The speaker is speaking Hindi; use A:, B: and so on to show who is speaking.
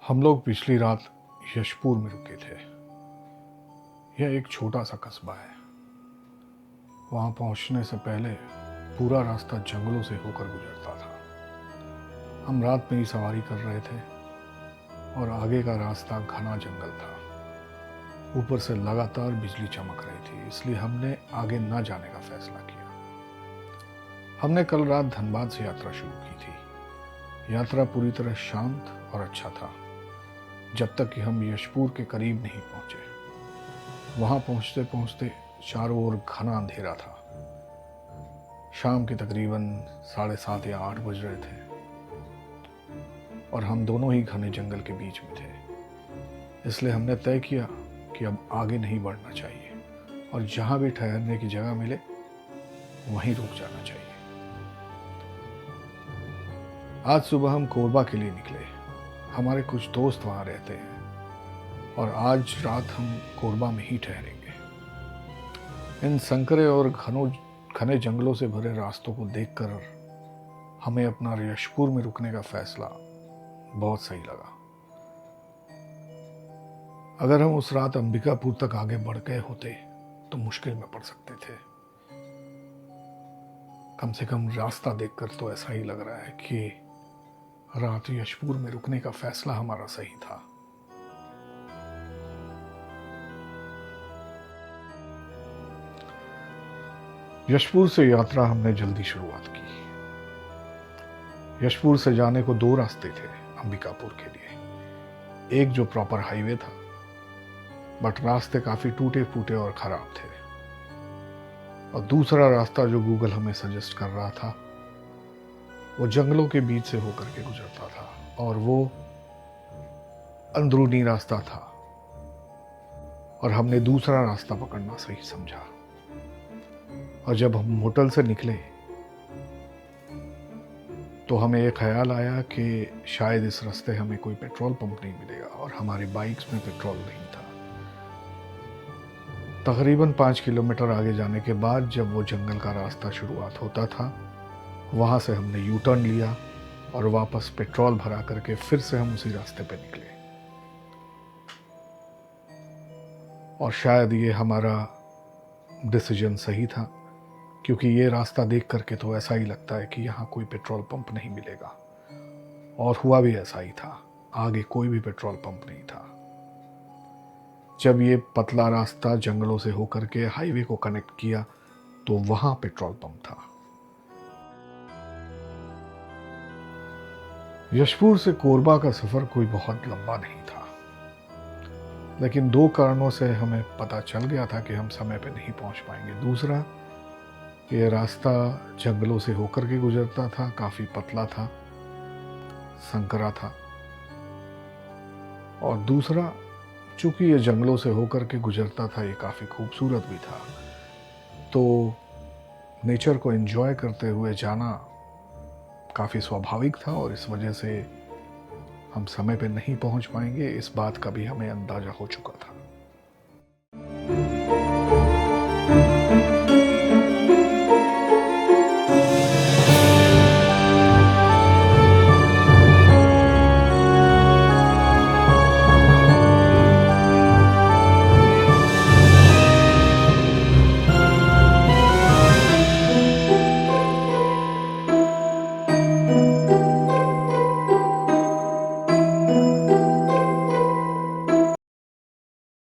A: हम लोग पिछली रात यशपुर में रुके थे। यह एक छोटा सा कस्बा है। वहां पहुंचने से पहले पूरा रास्ता जंगलों से होकर गुजरता था। हम रात में ही सवारी कर रहे थे और आगे का रास्ता घना जंगल था। ऊपर से लगातार बिजली चमक रही थी, इसलिए हमने आगे न जाने का फैसला किया। हमने कल रात धनबाद से यात्रा शुरू की थी। यात्रा पूरी तरह शांत और अच्छा था, जब तक कि हम यशपुर के करीब नहीं पहुंचे। वहां पहुंचते पहुंचते चारों ओर घना अंधेरा था। शाम के तकरीबन 7:30 या 8 बज रहे थे और हम दोनों ही घने जंगल के बीच में थे। इसलिए हमने तय किया कि अब आगे नहीं बढ़ना चाहिए और जहां भी ठहरने की जगह मिले वहीं रुक जाना चाहिए। आज सुबह हम कोरबा के लिए निकले। हमारे कुछ दोस्त वहां रहते हैं और आज रात हम कोरबा में ही ठहरेंगे। इन संकरे और घने जंगलों से भरे रास्तों को देखकर हमें अपना यशपुर में रुकने का फैसला बहुत सही लगा। अगर हम उस रात अंबिकापुर तक आगे बढ़ गए होते तो मुश्किल में पड़ सकते थे। कम से कम रास्ता देखकर तो ऐसा ही लग रहा है कि रात यशपुर में रुकने का फैसला हमारा सही था। यशपुर से यात्रा हमने जल्दी शुरुआत की। यशपुर से जाने को 2 रास्ते थे अंबिकापुर के लिए। एक जो प्रॉपर हाईवे था, बट रास्ते काफी टूटे फूटे और खराब थे, और दूसरा रास्ता जो गूगल हमें सजेस्ट कर रहा था वो जंगलों के बीच से होकर के गुजरता था और वो अंदरूनी रास्ता था, और हमने दूसरा रास्ता पकड़ना सही समझा। और जब हम होटल से निकले तो हमें एक ख्याल आया कि शायद इस रास्ते हमें कोई पेट्रोल पंप नहीं मिलेगा, और हमारी बाइक्स में पेट्रोल नहीं था। तकरीबन 5 किलोमीटर आगे जाने के बाद जब वो जंगल का रास्ता शुरुआत होता था, वहां से हमने यू टर्न लिया और वापस पेट्रोल भरा करके फिर से हम उसी रास्ते पे निकले। और शायद ये हमारा डिसीजन सही था, क्योंकि ये रास्ता देख करके तो ऐसा ही लगता है कि यहाँ कोई पेट्रोल पंप नहीं मिलेगा, और हुआ भी ऐसा ही था। आगे कोई भी पेट्रोल पंप नहीं था। जब ये पतला रास्ता जंगलों से होकर के हाईवे को कनेक्ट किया तो वहां पेट्रोल पंप था। यशपुर से कोरबा का सफर कोई बहुत लंबा नहीं था, लेकिन 2 कारणों से हमें पता चल गया था कि हम समय पे नहीं पहुंच पाएंगे। दूसरा, ये रास्ता जंगलों से होकर के गुजरता था, काफी पतला था, संकरा था। और दूसरा, चूंकि ये जंगलों से होकर के गुजरता था, ये काफी खूबसूरत भी था। तो नेचर को एंजॉय करते हुए जाना काफी स्वाभाविक था, और इस वजह से हम समय पे नहीं पहुंच पाएंगे, इस बात का भी हमें अंदाजा हो चुका था।